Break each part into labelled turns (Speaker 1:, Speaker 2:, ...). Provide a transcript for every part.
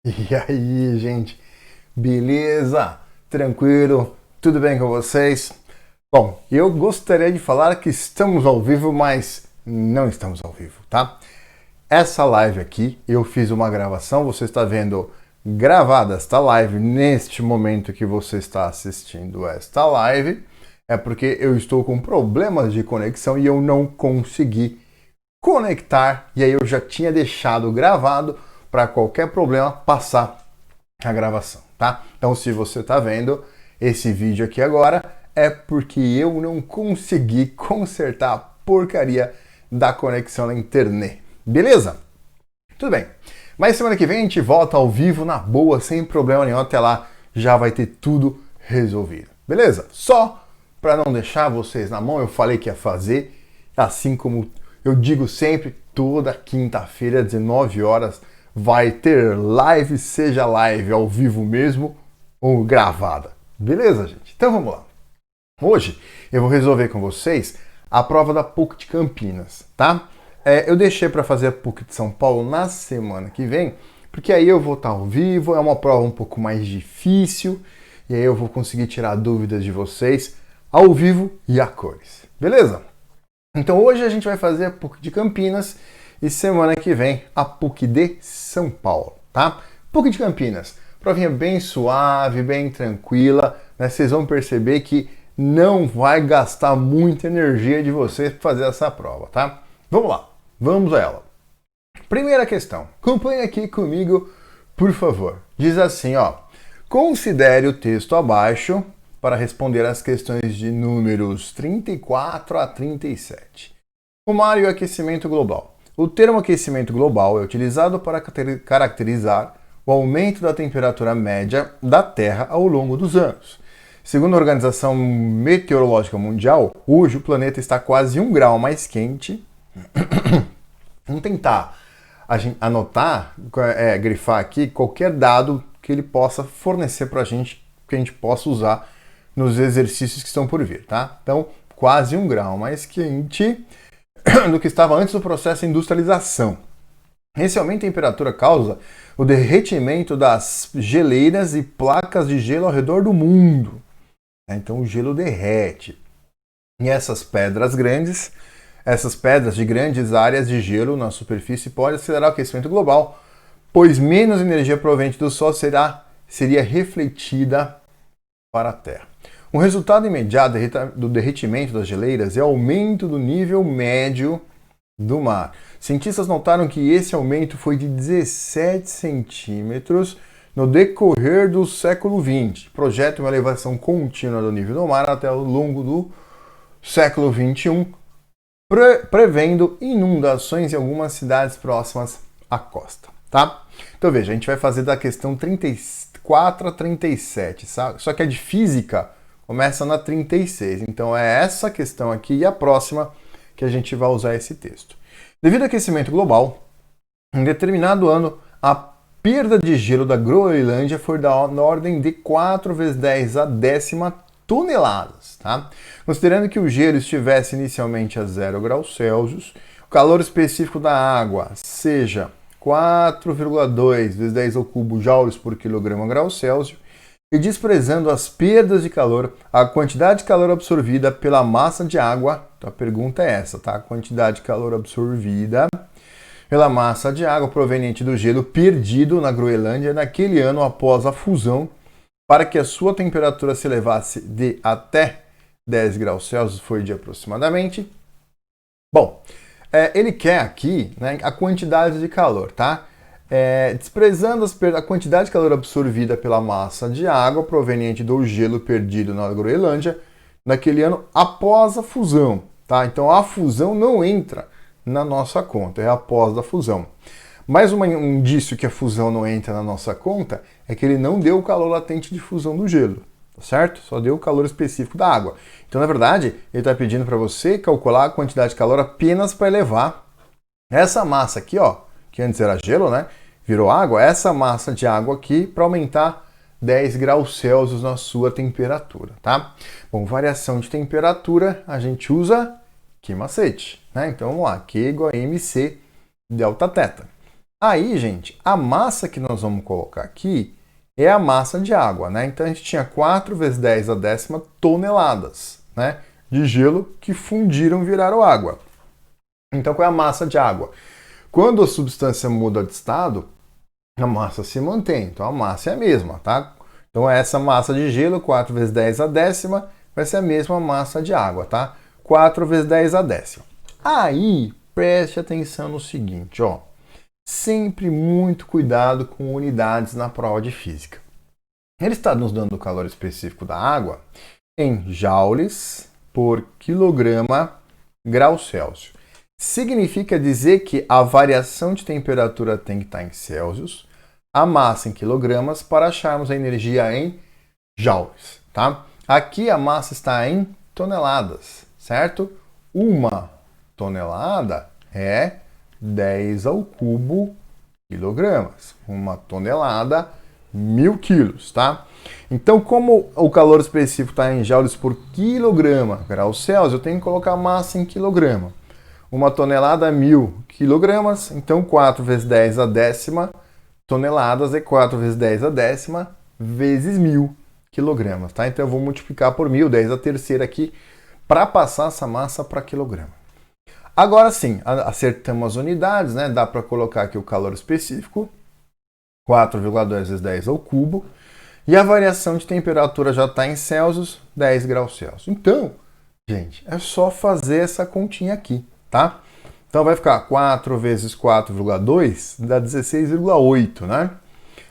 Speaker 1: E aí, gente? Beleza? Tranquilo? Tudo bem com vocês? Bom, eu gostaria de falar que estamos ao vivo, mas não estamos ao vivo, tá? Essa live aqui, eu fiz uma gravação, você está vendo gravada esta live neste momento que você está assistindo esta live, é porque eu estou com problemas de conexão e eu não consegui conectar, e aí eu já tinha deixado gravado para qualquer problema passar a gravação, tá? Então, se você está vendo esse vídeo aqui agora, é porque eu não consegui consertar a porcaria da conexão na internet. Beleza? Tudo bem. Mas semana que vem a gente volta ao vivo na boa, sem problema nenhum. Até lá já vai ter tudo resolvido. Beleza? Só para não deixar vocês na mão, eu falei que ia fazer, assim como eu digo sempre, toda quinta-feira, 19 horas, vai ter live, seja live ao vivo mesmo ou gravada. Beleza, gente? Então vamos lá. Hoje eu vou resolver com vocês a prova da PUC de Campinas, tá? Eu deixei para fazer a PUC de São Paulo na semana que vem, porque aí eu vou estar ao vivo, é uma prova um pouco mais difícil, e aí eu vou conseguir tirar dúvidas de vocês ao vivo e a cores. Beleza? Então hoje a gente vai fazer a PUC de Campinas e semana que vem a PUC de São Paulo, tá? PUC de Campinas, provinha bem suave, bem tranquila, né? Vocês vão perceber que não vai gastar muita energia de vocês para fazer essa prova, tá? Vamos lá, vamos a ela. Primeira questão, acompanhe aqui comigo, por favor. Diz assim, ó, considere o texto abaixo para responder as questões de números 34 a 37. O mar e o aquecimento global. O termo aquecimento global é utilizado para caracterizar o aumento da temperatura média da Terra ao longo dos anos. Segundo a Organização Meteorológica Mundial, hoje o planeta está quase 1 grau mais quente. Vamos tentar anotar, grifar aqui qualquer dado que ele possa fornecer para a gente, que a gente possa usar nos exercícios que estão por vir, tá? Então, quase 1 grau mais quente do que estava antes do processo de industrialização. Esse aumento de temperatura causa o derretimento das geleiras e placas de gelo ao redor do mundo. Então, o gelo derrete. E essas pedras de grandes áreas de gelo na superfície podem acelerar o aquecimento global, pois menos energia proveniente do Sol seria refletida para a Terra. Um resultado imediato do derretimento das geleiras é o aumento do nível médio do mar. Cientistas notaram que esse aumento foi de 17 centímetros no decorrer do século XX. Projeta uma elevação contínua do nível do mar até o longo do século XXI, prevendo inundações em algumas cidades próximas à costa, tá? Então veja, a gente vai fazer da questão 34 a 37, sabe? Só que a de física começa na 36, então é essa questão aqui e a próxima que a gente vai usar esse texto. Devido ao aquecimento global, em determinado ano, a perda de gelo da Groenlândia foi na ordem de 4 vezes 10 a décima toneladas, tá? Considerando que o gelo estivesse inicialmente a 0 graus Celsius, o calor específico da água seja 4,2 vezes 10 ao cubo joules por quilograma grau Celsius, e desprezando as perdas de calor, a quantidade de calor absorvida pela massa de água, então a pergunta é essa, tá? A quantidade de calor absorvida pela massa de água proveniente do gelo perdido na Groenlândia naquele ano após a fusão, para que a sua temperatura se elevasse de até 10 graus Celsius, foi de aproximadamente. Bom, ele quer aqui, né, a quantidade de calor, tá? Desprezando a quantidade de calor absorvida pela massa de água proveniente do gelo perdido na Groenlândia naquele ano após a fusão, tá? Então a fusão não entra na nossa conta, é após a fusão. Mais um indício que a fusão não entra na nossa conta é que ele não deu o calor latente de fusão do gelo, tá certo? Só deu o calor específico da água. Então, na verdade, ele está pedindo para você calcular a quantidade de calor apenas para elevar essa massa aqui, ó, que antes era gelo, né? Virou água, essa massa de água aqui para aumentar 10 graus Celsius na sua temperatura, tá? Bom, variação de temperatura, a gente usa que macete, né? Então vamos lá, Q igual a MC delta θ. Aí, gente, a massa que nós vamos colocar aqui é a massa de água, né? Então a gente tinha 4 vezes 10 a décima toneladas, né, de gelo que fundiram e viraram água. Então qual é a massa de água? Quando a substância muda de estado, a massa se mantém. Então a massa é a mesma, tá? Então essa massa de gelo, 4 vezes 10 a décima, vai ser a mesma massa de água, tá? 4 vezes 10 a décima. Aí, preste atenção no seguinte, ó. Sempre muito cuidado com unidades na prova de física. Ele está nos dando o calor específico da água em joules por quilograma grau Celsius. Significa dizer que a variação de temperatura tem que estar em Celsius, a massa em quilogramas, para acharmos a energia em joules, tá? Aqui a massa está em toneladas, certo? Uma tonelada é 10 ao cubo quilogramas. Uma tonelada, 1000 quilos, tá? Então, como o calor específico está em joules por quilograma grau Celsius, eu tenho que colocar a massa em quilograma. Uma tonelada, 1000 quilogramas. Então, 4 vezes 10 a décima toneladas é 4 vezes 10 a décima vezes 1000 quilogramas, tá? Então, eu vou multiplicar por 1000, 10 a terceira aqui, para passar essa massa para quilograma. Agora sim, acertamos as unidades, né? Dá para colocar aqui o calor específico, 4,2 vezes 10 ao cubo, e a variação de temperatura já está em Celsius, 10 graus Celsius. Então, gente, é só fazer essa continha aqui, tá? Então vai ficar 4 vezes 4,2 dá 16,8, né?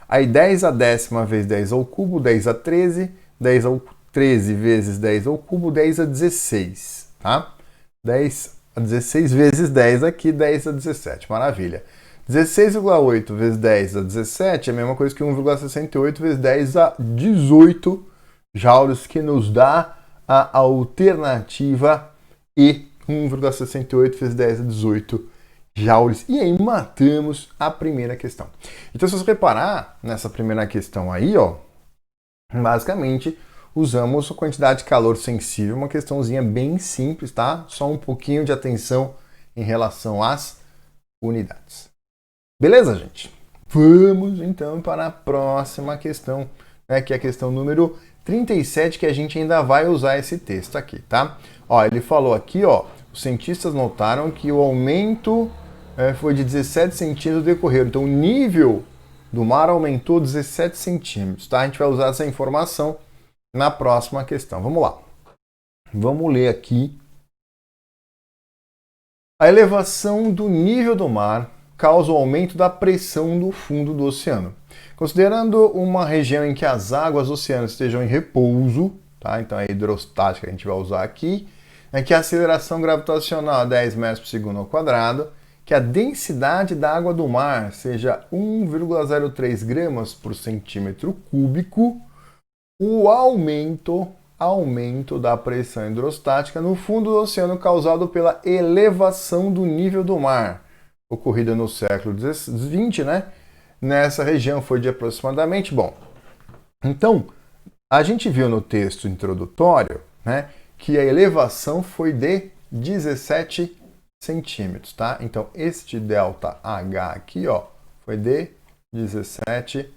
Speaker 1: Aí 10 a décima vezes 10 ao cubo, 10 a 13, 10 ao 13 vezes 10 ao cubo, 10 a 16, tá? 10 a 16 vezes 10 aqui, 10 a 17, maravilha. 16,8 vezes 10 a 17 é a mesma coisa que 1,68 vezes 10 a 18 joules, que nos dá a alternativa E, 1,68 vezes 10 a 18 joules. E aí matamos a primeira questão. Então, se você reparar nessa primeira questão aí, ó, basicamente usamos a quantidade de calor sensível, uma questãozinha bem simples, tá? Só um pouquinho de atenção em relação às unidades. Beleza, gente? Vamos então para a próxima questão, né, que é a questão número 37, que a gente ainda vai usar esse texto aqui, tá? Ó, ele falou aqui, ó, os cientistas notaram que o aumento foi de 17 centímetros decorrer. Então, o nível do mar aumentou 17 centímetros, tá? A gente vai usar essa informação na próxima questão. Vamos lá. Vamos ler aqui. A elevação do nível do mar causa o aumento da pressão no fundo do oceano. Considerando uma região em que as águas oceânicas estejam em repouso, tá? Então é a hidrostática que a gente vai usar aqui, é que a aceleração gravitacional é 10 metros por segundo ao quadrado, que a densidade da água do mar seja 1,03 gramas por centímetro cúbico, o aumento da pressão hidrostática no fundo do oceano causado pela elevação do nível do mar, ocorrida no século XX, né? Nessa região foi de aproximadamente... Bom, então, a gente viu no texto introdutório, né, que a elevação foi de 17 centímetros, tá? Então, este delta H aqui, ó, foi de 17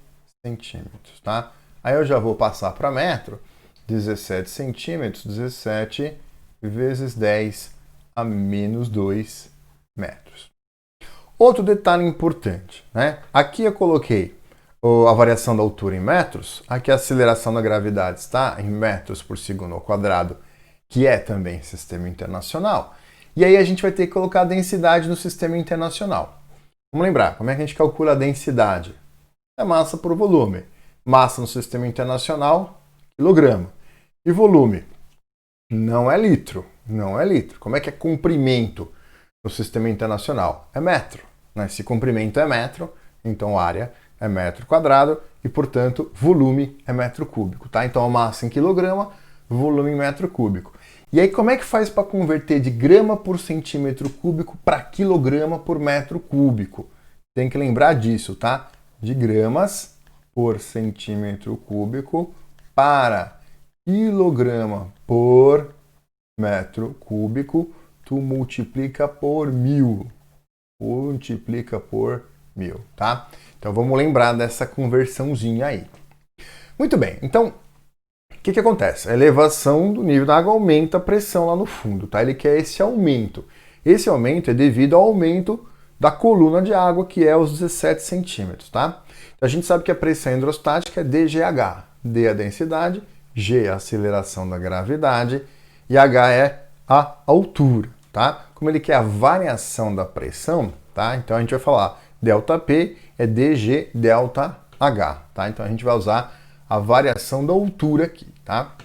Speaker 1: centímetros, tá? Aí eu já vou passar para metro, 17 centímetros, 17 vezes 10 a menos 2 metros. Outro detalhe importante, né? Aqui eu coloquei a variação da altura em metros, aqui a aceleração da gravidade está em metros por segundo ao quadrado, que é também sistema internacional. E aí a gente vai ter que colocar a densidade no sistema internacional. Vamos lembrar, como é que a gente calcula a densidade? É massa por volume. Massa no sistema internacional, quilograma. E volume? Não é litro, não é litro. Como é que é comprimento no sistema internacional? É metro, né? Se comprimento é metro, então área é metro quadrado e, portanto, volume é metro cúbico, tá? Então, a massa em quilograma, volume em metro cúbico. E aí, como é que faz para converter de grama por centímetro cúbico para quilograma por metro cúbico? Tem que lembrar disso, tá? De gramas por centímetro cúbico para quilograma por metro cúbico, tu multiplica por 1000. Multiplica por 1000, tá? Então vamos lembrar dessa conversãozinha aí. Muito bem, então o que acontece? A elevação do nível da água aumenta a pressão lá no fundo, tá? Ele quer esse aumento. Esse aumento é devido ao aumento da coluna de água, que é os 17 centímetros, tá? Então a gente sabe que a pressão hidrostática é dGH. D é a densidade, G é a aceleração da gravidade e H é a altura, tá? Como ele quer a variação da pressão, tá? Então a gente vai falar ΔP é dG delta H, tá? Então a gente vai usar a variação da altura aqui, tá?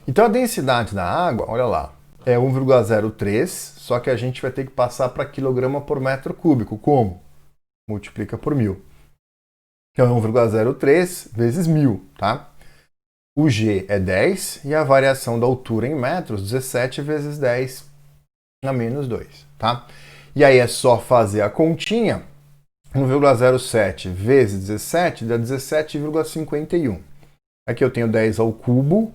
Speaker 1: Então a densidade da água, olha lá, é 1,03, só que a gente vai ter que passar para quilograma por metro cúbico. Como? Multiplica por 1000. Então é 1,03 vezes 1000, tá? O G é 10 e a variação da altura em metros, 17 vezes 10 a menos 2, tá? E aí é só fazer a continha, 1,07 vezes 17 dá 17,51. Aqui eu tenho 10 ao cubo,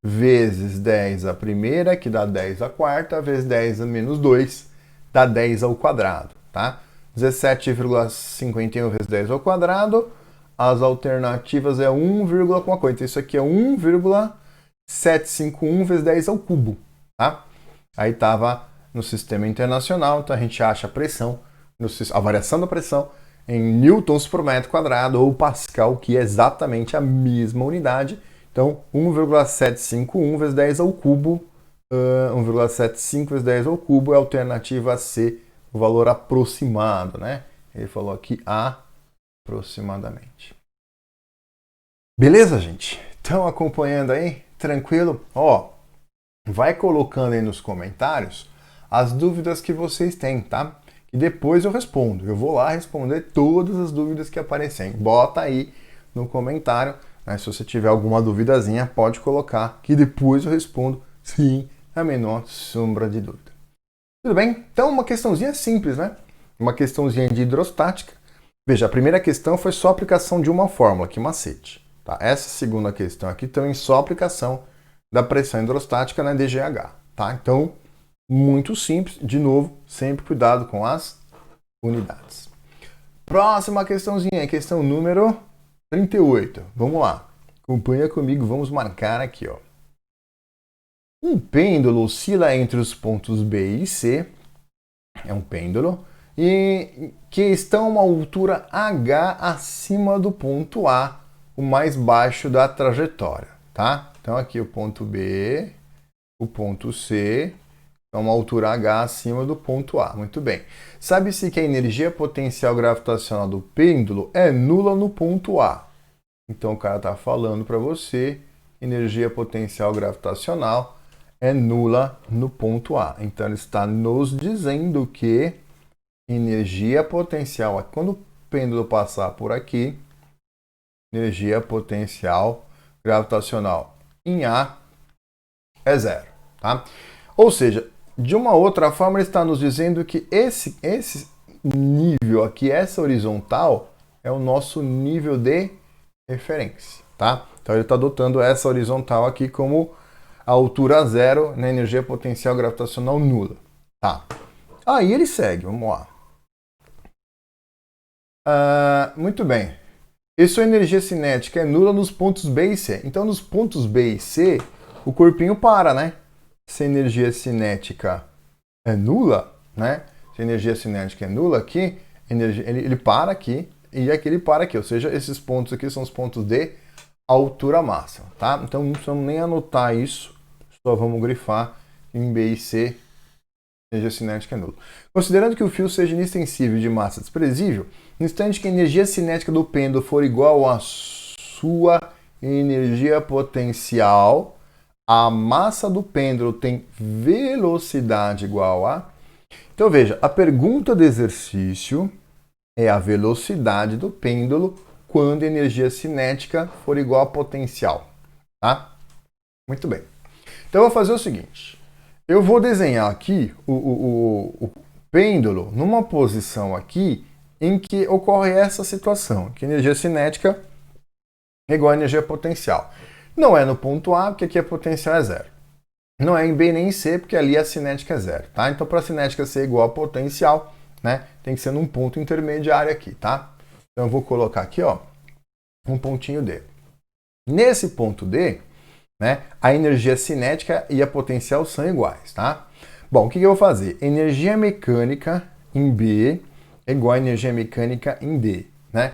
Speaker 1: vezes 10 à primeira, que dá 10 à quarta, vezes 10 a menos 2, dá 10 ao quadrado, tá? 17,51 vezes 10 ao quadrado, as alternativas é 1, alguma coisa. Então isso aqui é 1,751 vezes 10 ao cubo, tá? Aí estava no sistema internacional, então a gente acha a pressão, a variação da pressão em newtons por metro quadrado ou pascal, que é exatamente a mesma unidade. Então 1,751 vezes 10 ao cubo, 1,75 vezes 10 ao cubo é a alternativa C, o valor aproximado, né? Ele falou aqui aproximadamente. Beleza, gente? Estão acompanhando aí? Tranquilo? Ó, vai colocando aí nos comentários as dúvidas que vocês têm, tá? E depois eu respondo. Eu vou lá responder todas as dúvidas que aparecerem. Bota aí no comentário, né? Se você tiver alguma duvidazinha, pode colocar que depois eu respondo sim, a menor sombra de dúvida. Tudo bem? Então uma questãozinha simples, né? Uma questãozinha de hidrostática. Veja, a primeira questão foi só aplicação de uma fórmula, que macete. Tá? Essa segunda questão aqui também só aplicação da pressão hidrostática na dGH. Tá? Então, muito simples. De novo, sempre cuidado com as unidades. Próxima questãozinha, questão número 38. Vamos lá. Acompanha comigo, vamos marcar aqui, ó. Um pêndulo oscila entre os pontos B e C. É um pêndulo. E que estão a uma altura H acima do ponto A, o mais baixo da trajetória, tá? Então aqui o ponto B, o ponto C, então uma altura H acima do ponto A. Muito bem. Sabe-se que a energia potencial gravitacional do pêndulo é nula no ponto A. Então o cara está falando para você, energia potencial gravitacional é nula no ponto A. Então ele está nos dizendo que energia potencial, quando o pêndulo passar por aqui, energia potencial gravitacional em A é zero, tá? Ou seja, de uma outra forma ele está nos dizendo que esse nível aqui, essa horizontal, é o nosso nível de referência, tá? Então ele está adotando essa horizontal aqui como a altura zero na energia potencial gravitacional nula, tá? Aí ele segue, vamos lá. Muito bem. E sua energia cinética é nula nos pontos B e C. Então, nos pontos B e C, o corpinho para, né? Se a energia cinética é nula, né? Se a energia cinética é nula aqui, ele para aqui e aqui ele para aqui. Ou seja, esses pontos aqui são os pontos de altura máxima, tá? Então, não precisamos nem anotar isso. Só vamos grifar em B e C. Energia cinética é nula. Considerando que o fio seja inextensível de massa desprezível, no instante que a energia cinética do pêndulo for igual à sua energia potencial, a massa do pêndulo tem velocidade igual a... Então veja, a pergunta do exercício é a velocidade do pêndulo quando a energia cinética for igual a potencial, tá? Muito bem. Então eu vou fazer o seguinte. Eu vou desenhar aqui o pêndulo numa posição aqui em que ocorre essa situação, que a energia cinética é igual a energia potencial. Não é no ponto A, porque aqui a potencial é zero. Não é em B nem em C, porque ali a cinética é zero. Tá? Então, para a cinética ser igual a potencial, né? Tem que ser num ponto intermediário aqui, tá? Então eu vou colocar aqui, ó, um pontinho D. Nesse ponto D, né, a energia cinética e a potencial são iguais, tá? Bom, o que eu vou fazer? Energia mecânica em B é igual a energia mecânica em D, né?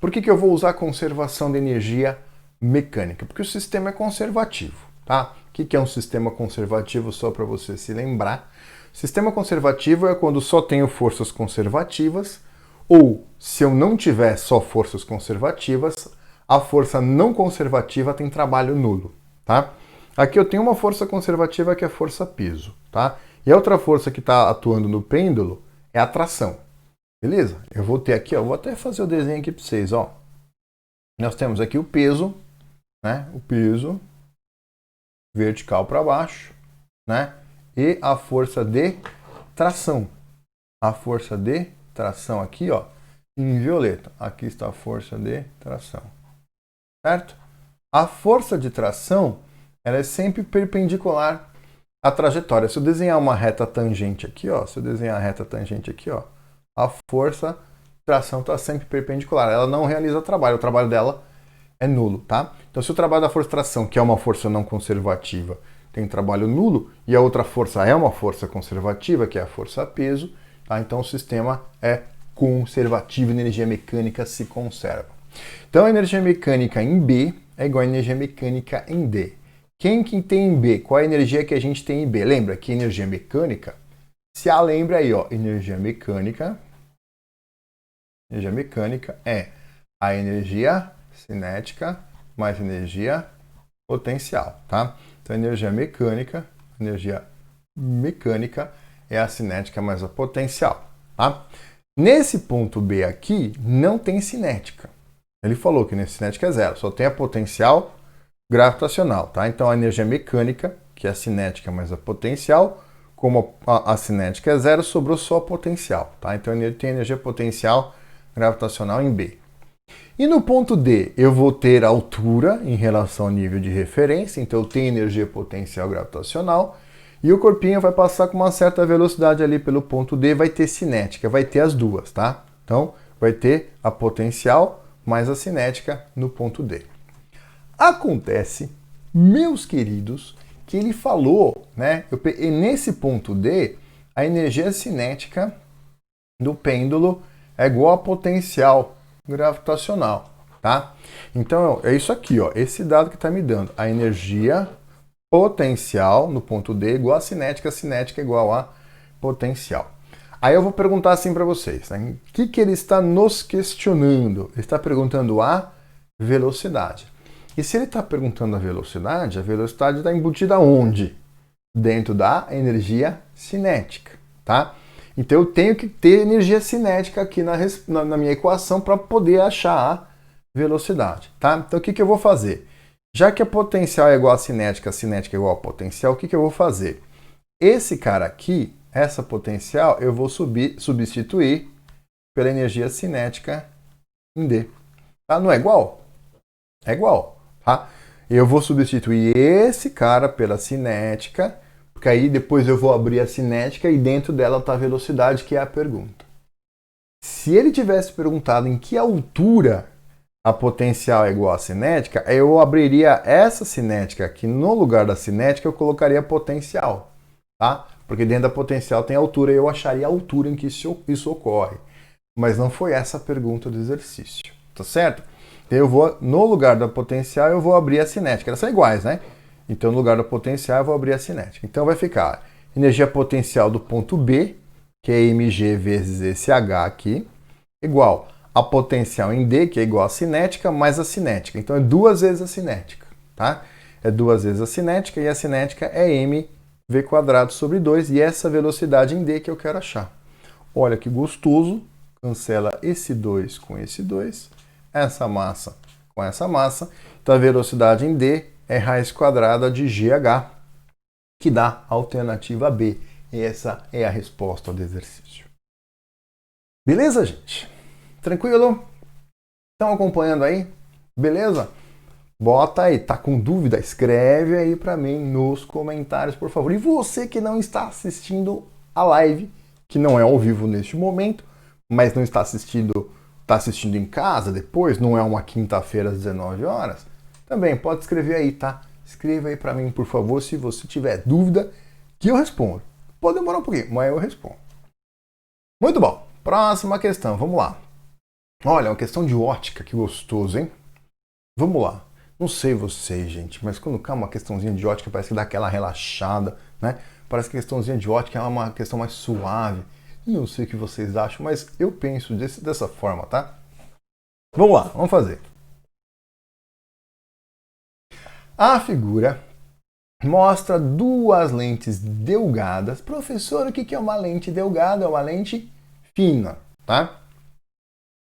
Speaker 1: Por que eu vou usar a conservação de energia mecânica? Porque o sistema é conservativo, tá? O que é um sistema conservativo, só para você se lembrar? Sistema conservativo é quando só tenho forças conservativas, ou se eu não tiver só forças conservativas, a força não conservativa tem trabalho nulo, tá? Aqui eu tenho uma força conservativa que é a força peso, tá? E a outra força que está atuando no pêndulo é a tração, beleza? Eu vou ter aqui, ó, vou até fazer o desenho aqui para vocês, ó. Nós temos aqui o peso, né? O peso vertical para baixo, né? E a força de tração. A força de tração aqui, ó, em violeta. Aqui está a força de tração. Certo? A força de tração, ela é sempre perpendicular à trajetória. Se eu desenhar uma reta tangente aqui, ó, a força de tração está sempre perpendicular. Ela não realiza trabalho, o trabalho dela é nulo, tá? Então, se o trabalho da força de tração, que é uma força não conservativa, tem trabalho nulo, e a outra força é uma força conservativa, que é a força peso, tá? Então o sistema é conservativo e a energia mecânica se conserva. Então a energia mecânica em B é igual a energia mecânica em D. Quem que tem em B? Qual a energia que a gente tem em B? Lembra que energia mecânica, se a lembra aí, ó, energia mecânica é a energia cinética mais energia potencial, tá? Então energia mecânica é a cinética mais a potencial, tá? Nesse ponto B aqui não tem cinética. Ele falou que nesse cinética é zero, só tem a potencial gravitacional, tá? Então a energia mecânica, que é a cinética mais a potencial, como a cinética é zero, sobrou só a potencial, tá? Então ele tem energia potencial gravitacional em B. E no ponto D, eu vou ter altura em relação ao nível de referência, então eu tenho energia potencial gravitacional, e o corpinho vai passar com uma certa velocidade ali pelo ponto D, vai ter cinética, vai ter as duas, tá? Então, vai ter a potencial mais a cinética no ponto D. Acontece, meus queridos, que ele falou, né? E nesse ponto D, a energia cinética do pêndulo é igual a potencial gravitacional, tá? Então é isso aqui, ó, esse dado que está me dando. A energia potencial no ponto D é igual a cinética é igual a potencial. Aí eu vou perguntar assim para vocês, né? O que ele está nos questionando? Ele está perguntando a velocidade. E se ele está perguntando a velocidade está embutida onde? Dentro da energia cinética, tá? Então eu tenho que ter energia cinética aqui na minha equação para poder achar a velocidade, tá? Então o que eu vou fazer? Já que a potencial é igual a cinética é igual a potencial, o que eu vou fazer? Esse cara aqui, essa potencial, eu vou substituir pela energia cinética em D. Tá? Não é igual? É igual, tá? Eu vou substituir esse cara pela cinética, porque aí depois eu vou abrir a cinética e dentro dela está a velocidade, que é a pergunta. Se ele tivesse perguntado em que altura a potencial é igual à cinética, eu abriria essa cinética aqui, no lugar da cinética eu colocaria potencial, tá? Porque dentro da potencial tem altura e eu acharia a altura em que isso ocorre. Mas não foi essa a pergunta do exercício, tá certo? Eu vou, no lugar da potencial, eu vou abrir a cinética. Elas são iguais, né? Então, no lugar da potencial, eu vou abrir a cinética. Então, vai ficar energia potencial do ponto B, que é mg vezes esse h aqui, igual a potencial em D, que é igual a cinética, mais a cinética. Então, é duas vezes a cinética, tá? É duas vezes a cinética, e a cinética é mv² sobre 2, e essa velocidade em D que eu quero achar. Olha que gostoso, cancela esse 2 com esse 2, essa massa com essa massa, então a velocidade em D é raiz quadrada de GH, que dá a alternativa B. E essa é a resposta do exercício. Beleza, gente? Tranquilo? Estão acompanhando aí? Beleza? Bota aí, tá com dúvida? Escreve aí para mim nos comentários, por favor. E você que não está assistindo a live, que não é ao vivo neste momento, mas não está assistindo em casa depois, não é uma quinta-feira às 19 horas, também pode escrever aí, tá? Escreva aí para mim, por favor, se você tiver dúvida, que eu respondo. Pode demorar um pouquinho, mas eu respondo. Muito bom. Próxima questão, vamos lá. Olha, uma questão de ótica, que gostoso, hein? Vamos lá. Não sei vocês, gente, mas quando cai uma questãozinha de ótica, parece que dá aquela relaxada, né? Parece que a questãozinha de ótica é uma questão mais suave. Não sei o que vocês acham, mas eu penso dessa forma, tá? Vamos lá, vamos fazer. A figura mostra duas lentes delgadas. Professor, o que é uma lente delgada? É uma lente fina, tá?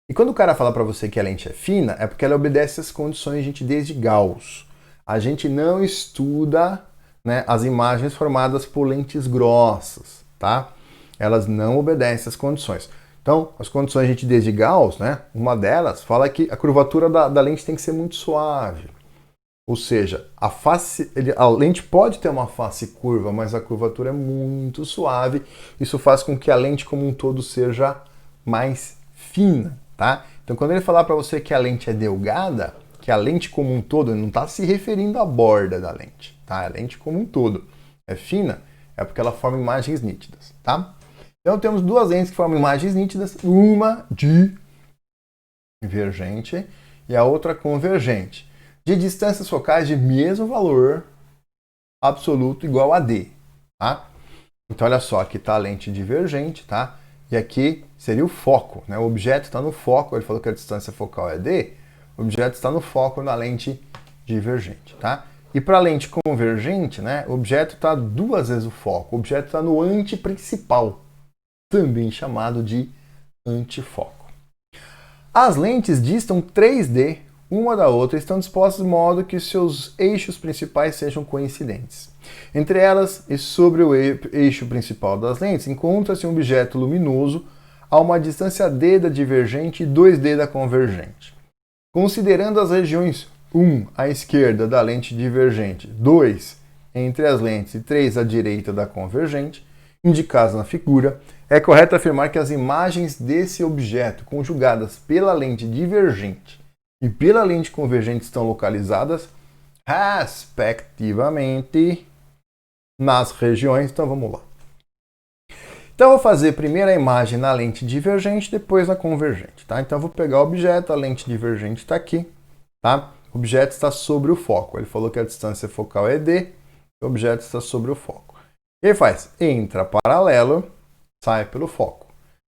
Speaker 1: E quando o cara fala para você que a lente é fina, é porque ela obedece às condições, gente, desde Gauss. A gente não estuda, né, as imagens formadas por lentes grossas, tá? Elas não obedecem às condições. Então, as condições, gente, desde Gauss, né, uma delas fala que a curvatura da lente tem que ser muito suave. Ou seja, a lente pode ter uma face curva, mas a curvatura é muito suave. Isso faz com que a lente como um todo seja mais fina, tá? Então, quando ele falar para você que a lente é delgada, que a lente como um todo, ele não está se referindo à borda da lente, tá? A lente como um todo é fina, é porque ela forma imagens nítidas, tá? Então, temos duas lentes que formam imagens nítidas, uma divergente e a outra convergente, de distâncias focais de mesmo valor absoluto igual a D, tá? Então, olha só, aqui está a lente divergente, tá? E aqui seria o foco, né? O objeto está no foco, ele falou que a distância focal é D, o objeto está no foco na lente divergente, tá? E para a lente convergente, né? O objeto está duas vezes o foco, o objeto está no antiprincipal, também chamado de antifoco. As lentes distam 3D uma da outra e estão dispostas de modo que seus eixos principais sejam coincidentes. Entre elas e sobre o eixo principal das lentes encontra-se um objeto luminoso a uma distância d da divergente e 2d da convergente. Considerando as regiões 1 à esquerda da lente divergente, 2 entre as lentes e 3 à direita da convergente, indicadas na figura, é correto afirmar que as imagens desse objeto conjugadas pela lente divergente e pela lente convergente estão localizadas, respectivamente, nas regiões. Então vamos lá. Então eu vou fazer primeiro a imagem na lente divergente, depois na convergente, tá? Então eu vou pegar o objeto, a lente divergente está aqui, tá? O objeto está sobre o foco. Ele falou que a distância focal é D, o objeto está sobre o foco. E ele faz, entra paralelo, sai pelo foco.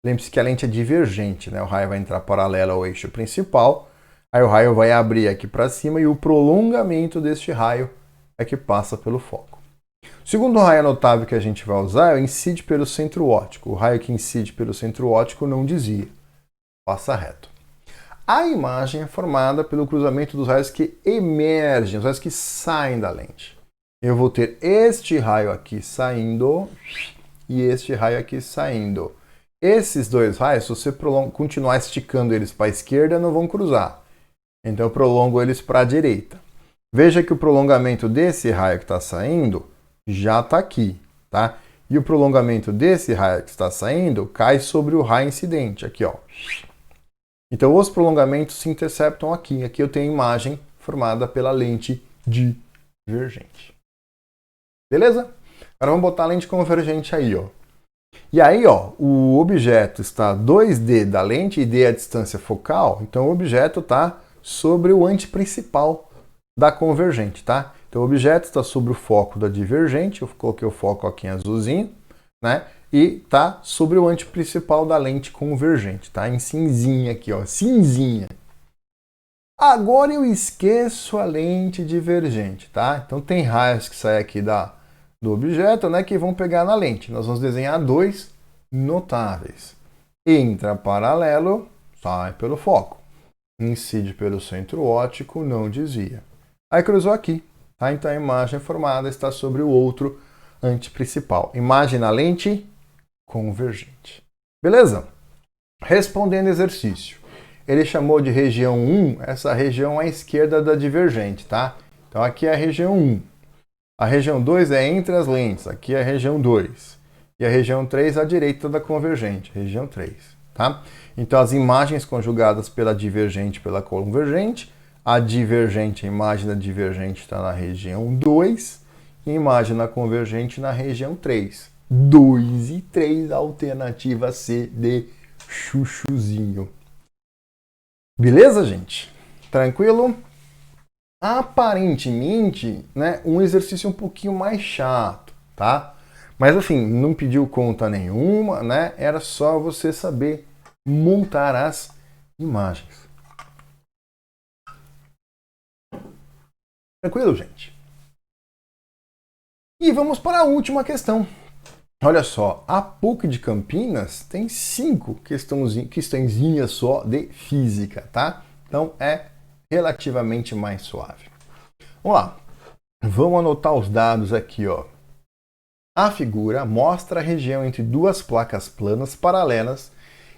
Speaker 1: Lembre-se que a lente é divergente, né? O raio vai entrar paralelo ao eixo principal, aí o raio vai abrir aqui para cima e o prolongamento deste raio é que passa pelo foco. O segundo raio notável que a gente vai usar é o incide pelo centro óptico. O raio que incide pelo centro óptico não desvia, passa reto. A imagem é formada pelo cruzamento dos raios que emergem, os raios que saem da lente. Eu vou ter este raio aqui saindo e este raio aqui saindo. Esses dois raios, se você continuar esticando eles para a esquerda, não vão cruzar. Então eu prolongo eles para a direita. Veja que o prolongamento desse raio que está saindo já está aqui, tá? E o prolongamento desse raio que está saindo cai sobre o raio incidente, aqui, ó. Então os prolongamentos se interceptam aqui. Aqui eu tenho a imagem formada pela lente divergente. Beleza? Agora vamos botar a lente convergente aí, ó. E aí, ó, o objeto está 2D da lente e D é a distância focal, então o objeto está sobre o antiprincipal da convergente, tá? Então o objeto está sobre o foco da divergente, eu coloquei o foco aqui em azulzinho, né? E está sobre o antiprincipal da lente convergente, tá? Em cinzinha aqui, ó, cinzinha. Agora eu esqueço a lente divergente, tá? Então tem raios que saem aqui do objeto, né, que vão pegar na lente. Nós vamos desenhar dois notáveis. Entra paralelo, sai pelo foco. Incide pelo centro óptico, não desvia. Aí cruzou aqui, tá? Então a imagem formada está sobre o outro antiprincipal. Imagem na lente convergente. Beleza? Respondendo exercício. Ele chamou de região 1, essa região à esquerda da divergente, tá? Então aqui é a região 1. A região 2 é entre as lentes, aqui é a região 2. e a região 3 à direita da convergente, região 3, tá? Então as imagens conjugadas pela divergente e pela convergente, a divergente, a imagem da divergente está na região 2, e a imagem da convergente na região 3. 2 e 3, alternativa C de chuchuzinho. Beleza, gente? Tranquilo? Aparentemente, né, um exercício um pouquinho mais chato, tá? Mas assim, não pediu conta nenhuma, né? Era só você saber montar as imagens. Tranquilo, gente? E vamos para a última questão. Olha só, a PUC de Campinas tem 5 questõezinhas só de física, tá? Então é relativamente mais suave. Vamos lá. Vamos anotar os dados aqui, ó. A figura mostra a região entre duas placas planas paralelas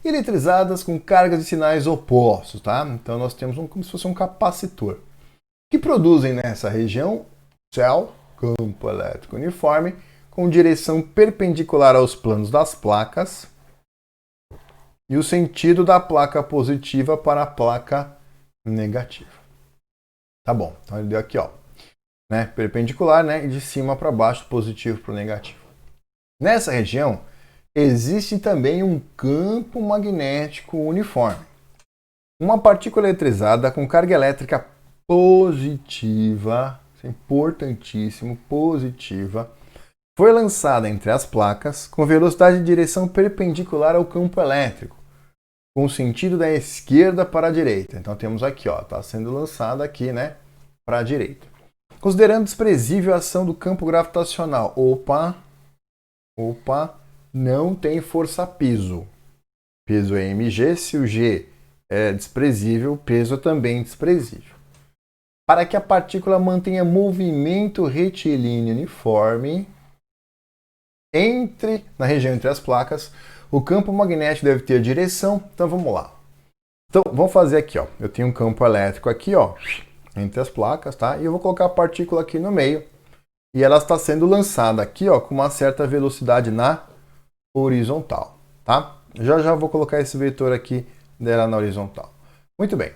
Speaker 1: eletrizadas com cargas de sinais opostos, tá? Então nós temos como se fosse um capacitor que produzem nessa região céu, campo elétrico uniforme com direção perpendicular aos planos das placas e o sentido da placa positiva para a placa negativa. Tá bom, então ele deu aqui, ó, né, perpendicular, né, e de cima para baixo, positivo para o negativo. Nessa região existe também um campo magnético uniforme. Uma partícula eletrizada com carga elétrica positiva, isso é importantíssimo, positiva, foi lançada entre as placas com velocidade de direção perpendicular ao campo elétrico, com o sentido da esquerda para a direita. Então temos aqui, ó, está sendo lançada aqui, né, para a direita. Considerando desprezível a ação do campo gravitacional. Opa, não tem força-peso. Peso é mg, se o g é desprezível, o peso é também desprezível. Para que a partícula mantenha movimento retilíneo uniforme na região entre as placas, o campo magnético deve ter direção. Então vamos lá. Então vamos fazer aqui, ó. Eu tenho um campo elétrico aqui, ó, entre as placas, tá? E eu vou colocar a partícula aqui no meio. E ela está sendo lançada aqui, ó, com uma certa velocidade na horizontal, tá? Já vou colocar esse vetor aqui dela na horizontal. Muito bem.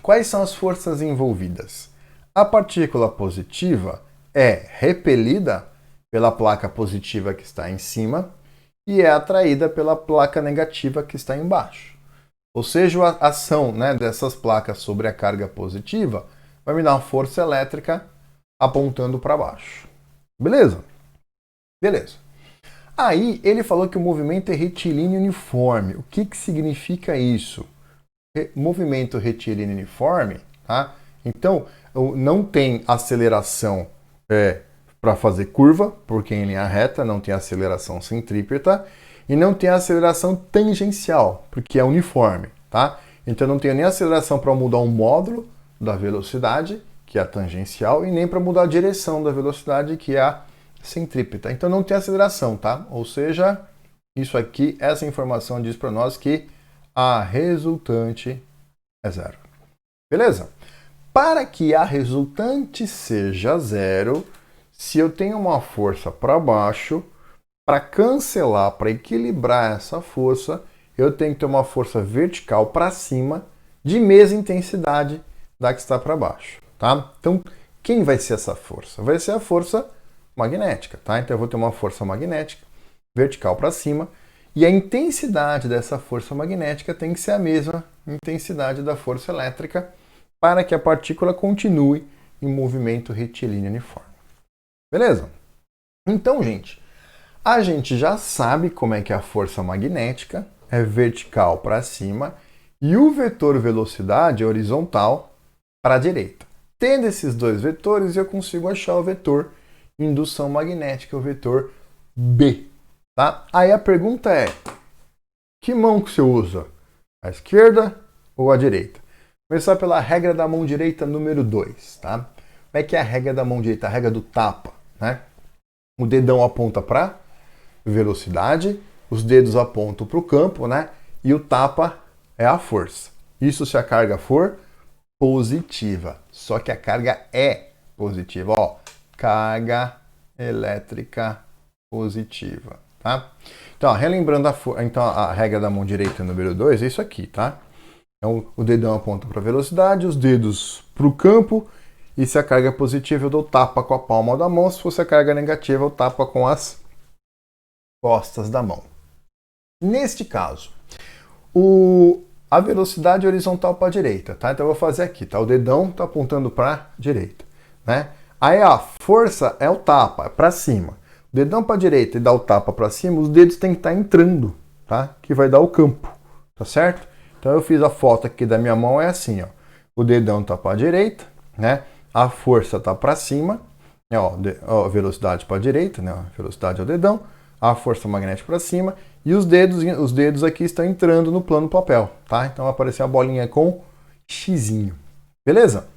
Speaker 1: Quais são as forças envolvidas? A partícula positiva é repelida pela placa positiva que está em cima e é atraída pela placa negativa que está embaixo. Ou seja, a ação, né, dessas placas sobre a carga positiva vai me dar uma força elétrica apontando para baixo. Beleza? Beleza. Aí ele falou que o movimento é retilíneo uniforme. O que significa isso? Movimento retilíneo uniforme, tá? Então, não tem aceleração para fazer curva, porque em linha reta não tem aceleração centrípeta, e não tem aceleração tangencial, porque é uniforme, tá? Então não tem nem aceleração para mudar o módulo da velocidade, que é a tangencial, e nem para mudar a direção da velocidade, que é a centrípeta. Então não tem aceleração, tá? Ou seja, isso aqui, essa informação diz para nós que a resultante é zero. Beleza? Para que a resultante seja zero, se eu tenho uma força para baixo, para cancelar, para equilibrar essa força, eu tenho que ter uma força vertical para cima de mesma intensidade da que está para baixo, tá? Então, quem vai ser essa força? Vai ser a força magnética, tá? Então eu vou ter uma força magnética vertical para cima e a intensidade dessa força magnética tem que ser a mesma intensidade da força elétrica para que a partícula continue em movimento retilíneo uniforme. Beleza? Então, gente, a gente já sabe como é que a força magnética é vertical para cima e o vetor velocidade é horizontal para a direita. Tendo esses dois vetores, eu consigo achar o vetor indução magnética, o vetor B. Tá? Aí a pergunta é, que mão que você usa? A esquerda ou a direita? Começar pela regra da mão direita número 2. Tá? Como é que é a regra da mão direita? A regra do tapa. Né? O dedão aponta para velocidade, os dedos apontam para o campo, né? E o tapa é a força. Isso se a carga for positiva. Só que a carga é positiva. Ó, carga elétrica positiva. tá? Então, ó, relembrando a regra da mão direita número 2 é isso aqui, tá? Então, o dedão aponta para a velocidade, os dedos para o campo, e se a carga é positiva eu dou tapa com a palma da mão, se fosse a carga negativa eu tapa com as costas da mão. Neste caso, a velocidade é horizontal para a direita, tá? Então eu vou fazer aqui, tá? O dedão está apontando para a direita, né? Aí a força é o tapa, é para cima. O dedão para a direita e dá o tapa para cima, os dedos têm que estar entrando, tá? Que vai dar o campo, tá certo? Então eu fiz a foto aqui da minha mão, é assim, ó. O dedão tá para a direita, né? A força tá para cima, né? Ó, a velocidade para a direita, né? A velocidade é o dedão, a força magnética para cima e os dedos aqui estão entrando no plano papel, tá? Então vai aparecer uma bolinha com xizinho, beleza?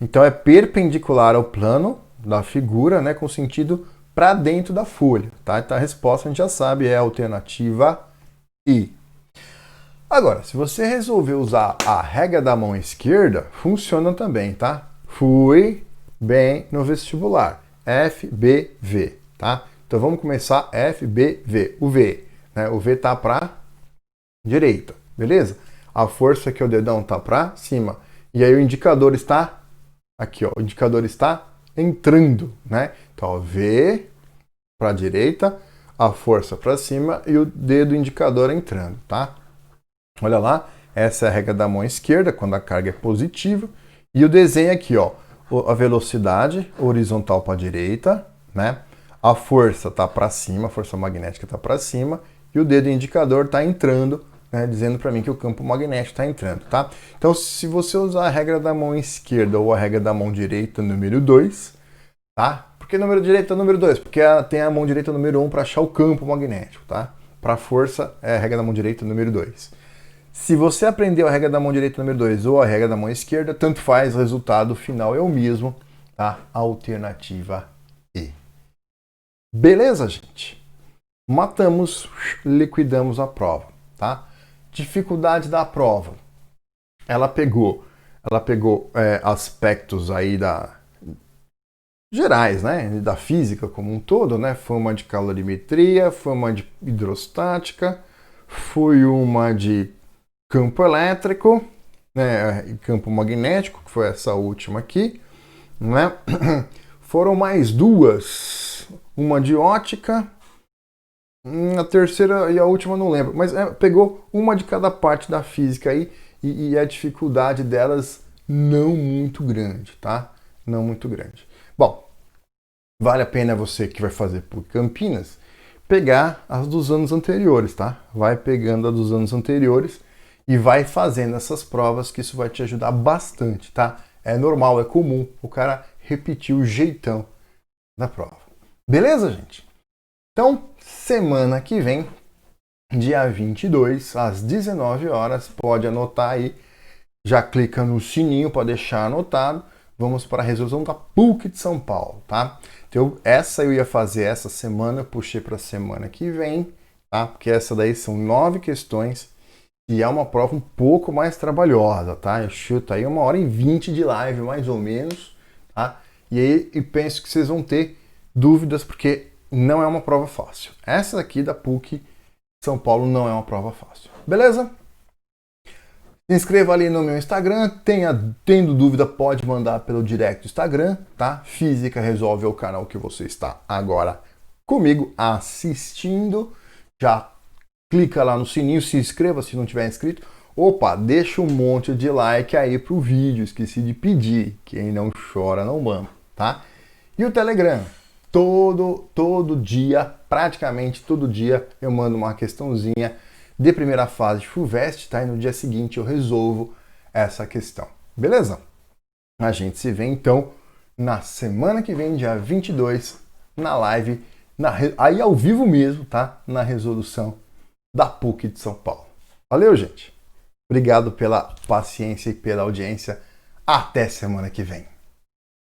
Speaker 1: Então é perpendicular ao plano da figura, né? Com sentido para dentro da folha, tá? Então a resposta a gente já sabe, é a alternativa I. Agora, se você resolver usar a regra da mão esquerda, funciona também, tá? Fui bem no vestibular. FBV, tá? Então vamos começar FBV. O V, né? O V tá para direita, beleza? A força que o dedão tá para cima. E aí o indicador está aqui, ó. O indicador está entrando, né? Então, ó, V para a direita, a força para cima e o dedo indicador entrando, tá? Olha lá, essa é a regra da mão esquerda, quando a carga é positiva. E o desenho aqui, ó, a velocidade horizontal para a direita, né? A força está para cima, a força magnética está para cima. E o dedo indicador está entrando, né? Dizendo para mim que o campo magnético está entrando, tá? Então, se você usar a regra da mão esquerda ou a regra da mão direita número 2, tá? Por que número direita número 2? Porque tem a mão direita número 1 para achar o campo magnético, tá? Para força é a regra da mão direita número 2. Se você aprendeu a regra da mão direita número 2 ou a regra da mão esquerda, tanto faz, o resultado final é o mesmo, tá? Alternativa E. Beleza, gente? Matamos, liquidamos a prova, tá? Dificuldade da prova. Ela pegou aspectos aí gerais, né? Da física como um todo, né? Foi uma de calorimetria, foi uma de hidrostática, foi uma de campo elétrico, né, e campo magnético, que foi essa última aqui, né? Foram mais duas, uma de ótica, a terceira e a última não lembro, mas pegou uma de cada parte da física aí e a dificuldade delas não muito grande, tá? Não muito grande. Bom, vale a pena você que vai fazer por Campinas pegar as dos anos anteriores, tá? Vai pegando as dos anos anteriores e vai fazendo essas provas, que isso vai te ajudar bastante, tá? É normal, é comum o cara repetir o jeitão da prova. Beleza, gente? Então, semana que vem, dia 22, às 19 horas, pode anotar aí, já clica no sininho para deixar anotado. Vamos para a resolução da PUC de São Paulo, tá? Então, essa eu ia fazer essa semana, puxei para a semana que vem, tá? Porque essa daí são 9 questões, e é uma prova um pouco mais trabalhosa, tá? Eu chuto aí 1h20 de live, mais ou menos, tá? E aí eu penso que vocês vão ter dúvidas, porque não é uma prova fácil. Essa aqui da PUC São Paulo não é uma prova fácil. Beleza? Se inscreva ali no meu Instagram, tendo dúvida pode mandar pelo direct do Instagram, tá? Física Resolve é o canal que você está agora comigo assistindo. Já clica lá no sininho, se inscreva se não tiver inscrito. Opa, deixa um monte de like aí pro vídeo, esqueci de pedir. Quem não chora não mama, tá? E o Telegram, todo dia, praticamente todo dia, eu mando uma questãozinha de primeira fase de FUVEST, tá? E no dia seguinte eu resolvo essa questão, beleza? A gente se vê então na semana que vem, dia 22, na live, aí ao vivo mesmo, tá? Na resolução da PUC de São Paulo. Valeu, gente! Obrigado pela paciência e pela audiência. Até semana que vem.